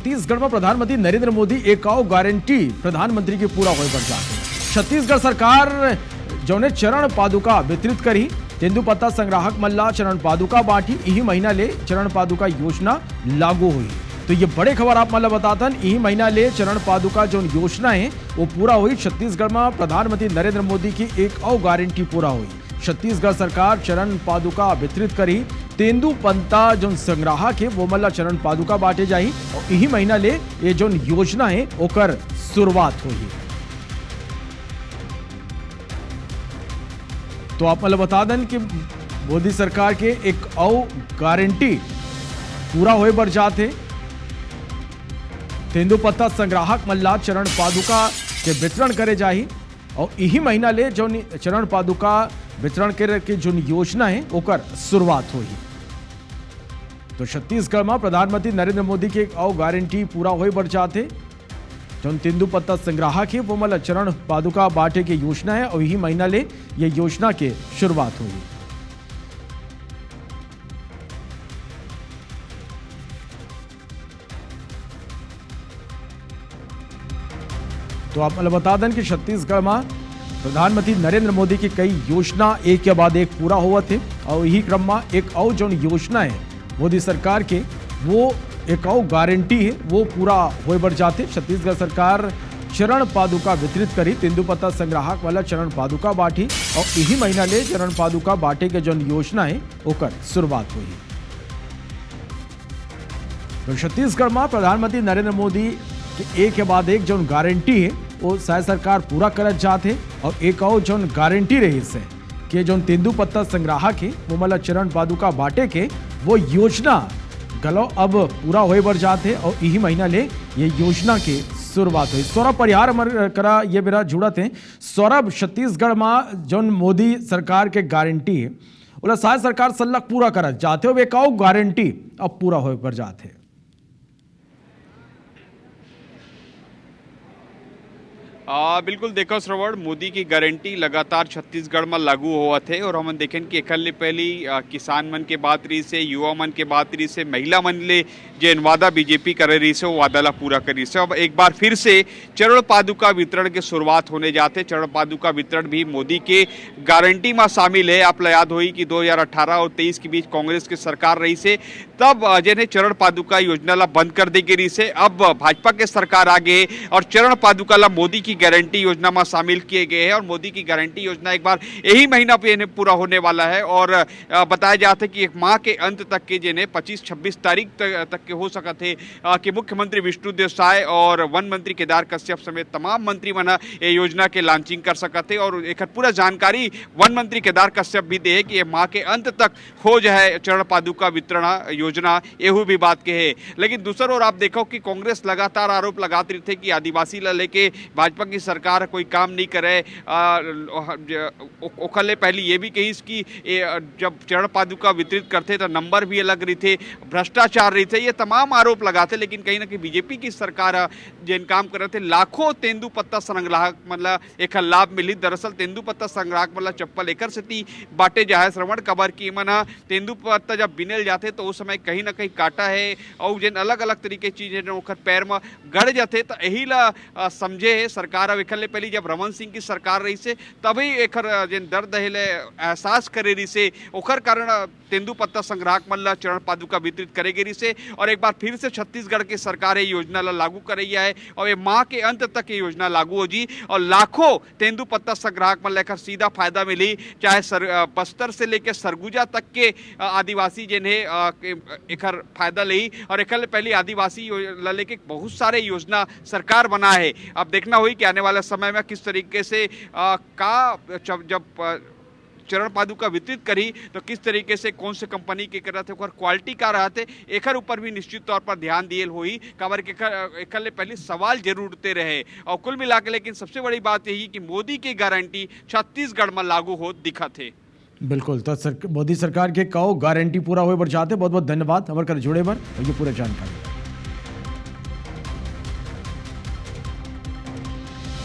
छत्तीसगढ़ में प्रधानमंत्री नरेंद्र मोदी एक और गारंटी प्रधानमंत्री की पूरा होए पर जाते। छत्तीसगढ़ सरकार जौने चरण पादुका वितरित करी, तेंदुपत्ता संग्राहक मल्ला चरण पादुका बांटी, यही महीना ले चरण पादुका योजना लागू हुई। तो ये बड़े खबर आप मतलब बतातन, यही महीना ले चरण पादुका जो योजना है वो पूरा हुई। छत्तीसगढ़ में प्रधानमंत्री नरेंद्र मोदी की एक और गारंटी पूरा हुई। छत्तीसगढ़ सरकार चरण पादुका वितरित करी, तेंदुपत्ता जो संग्राहक है वो मल्ला चरण पादुका बांटे जाही और यही महीना ले ये जो योजना है ओकर शुरुआत हुई। तो आप मतलब बता दें कि मोदी सरकार के एक और गारंटी पूरा होए बर जाते। तेंदुपत्ता संग्राहक मल्ला चरण पादुका के वितरण करे जाही और यही महीना ले जो चरण पादुका वितरण के जो योजना है ओकर शुरुआत हुई। तो छत्तीसगढ़ में प्रधानमंत्री नरेंद्र मोदी के एक और गारंटी पूरा होए बर जाते। जो तेंदुपत्ता संग्राहक है वो मतलब चरण पादुका बांटे की योजना है और यही महीना ले ये योजना के शुरुआत हुई। तो आप मतलब बता दें कि छत्तीसगढ़ में प्रधानमंत्री नरेंद्र मोदी की कई योजना एक के बाद एक पूरा हुआ थे और यही क्रम में एक और जो योजना है मोदी सरकार के वो एक और गारंटी है वो पूरा होए बर जाते। छत्तीसगढ़ सरकार चरण पादुका वितरित करी, तेंदुपत्ता संग्राहक वाला चरण पादुका बांटी और यही महीना ले चरण पादुका बांटे के जो योजना है ओकर शुरुआत हुई। तो छत्तीसगढ़ में प्रधानमंत्री नरेंद्र मोदी के एक के बाद एक जो गारंटी है वो शायद सरकार पूरा करत जाते और एक और जो गारंटी रही से कि जो तेंदुपत्ता संग्राहक है वो मतलब चरण पादुका बांटे के वो योजना गलो अब पूरा होए बर जाते और यही महीना ले ये योजना की शुरुआत हुई। सौरभ परिहार हमारे करा ये मेरा जुड़त है। सौरभ, छत्तीसगढ़ में जो मोदी सरकार के गारंटी है बोला शायद सरकार सल्लक पूरा करत जाते हो, एक और गारंटी अब पूरा होए बर जाते। बिल्कुल देखो श्रवण, मोदी की गारंटी लगातार छत्तीसगढ़ में लागू हुआ थे और हम देखें कि एकल पहली किसान मन के बात रही से, युवा मन के बात रही से, महिला मन ले जो वादा बीजेपी कर रही से वो वादा ला पूरा करी से। अब एक बार फिर से चरण पादुका वितरण के शुरुआत होने जाते। चरण पादुका वितरण भी मोदी के गारंटी में शामिल है। आप याद हुई कि 2018 और 23 के बीच कांग्रेस की सरकार रही से तब जिन्हें चरण पादुका योजना ला बंद कर दी गई से। अब भाजपा के सरकार आ गए और चरण पादुका ला मोदी की गारंटी योजना में शामिल किए गए हैं और मोदी की गारंटी योजना एक बार यही महीना पे पूरा होने वाला है और बताया जाता है कि एक माह के अंत तक के जिन्हें 25-26 तारीख तक के हो सका थे कि मुख्यमंत्री विष्णुदेव साय और वन मंत्री केदार कश्यप समेत तमाम मंत्री मना ये योजना के लॉन्चिंग कर सका थे और एक पूरा जानकारी वन मंत्री केदार कश्यप भी दे कि ये माह के अंत तक हो जाए चरण पादुका वितरण योजना, यही भी बात के है। लेकिन दूसरी ओर आप देखो कि कांग्रेस लगातार आरोप लगाती रही थे कि आदिवासी ला लेके भाजपा की सरकार कोई काम नहीं करे। ओखले पहले ये भी कही कि जब चरण पादुका वितरित करते तो नंबर भी अलग रही थे, भ्रष्टाचार रही थे, ये तमाम आरोप लगाते। लेकिन कहीं ना कहीं बीजेपी की सरकार जिन काम कर रहे थे, लाखों तेंदुपत्ता संग्राहक मतलब एक लाभ मिली। दरअसल तेंदुपत्ता संग्राहक मतलब चप्पल एकर से बांटे जाए श्रवण कबर की मना तेंदुपत्ता जब बिनल जाते तो उस समय कहीं ना कहीं काटा है और जिन अलग अलग तरीके चीजें पैर में गड़ जाते तो यही ला समझे है सरकार। अब एकले पहली जब रमन सिंह की सरकार रही से तभी एक जिन दर्द है एहसास करे रही से ओकर कारण तेंदुपत्ता संग्राहक मल्ला चरण पादुका वितरित करे गई से और एक बार फिर से छत्तीसगढ़ की सरकार ये योजना ला लागू कर रही है और ये माह के अंत तक ये योजना लागू हो जी और लाखों तेंदुपत्ता संग्राहक मल्ला लेकर सीधा फायदा मिली। चाहे बस्तर से लेकर सरगुजा तक के आदिवासी जिन्हें एक फायदा ली और एकल पहली आदिवासी लेके बहुत सारे योजना सरकार बना है। अब देखना हुई कि आने वाले समय में किस तरीके से जब चरण पादुका वितरित करी तो किस तरीके से कौन से कंपनी के कर रहे थे और क्वालिटी का रहा थे एकर ऊपर भी निश्चित तौर पर ध्यान दिए हुई खबर के एकल पहले सवाल जरूर उठते रहे और कुल मिला के लेकिन सबसे बड़ी बात यही कि मोदी की गारंटी छत्तीसगढ़ में लागू हो दिखा थे। बिल्कुल, तो मोदी सरकार के कहो गारंटी पूरा हुए बर जाते। बहुत बहुत धन्यवाद हमारे कर जुड़े बर ये पूरा जानकारी।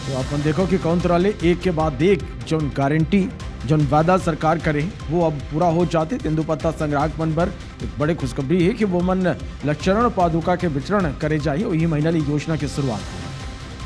तो अपन देखो कि कौन तरह ले एक के बाद एक जो गारंटी जो वादा सरकार करे वो अब पूरा हो जाते। तेंदुपत्ता संग्राहक मन पर एक बड़ी खुशखबरी है कि वो मन ल चरण पादुका के वितरण करे जाही और ये महीना ली योजना की शुरुआत हुई।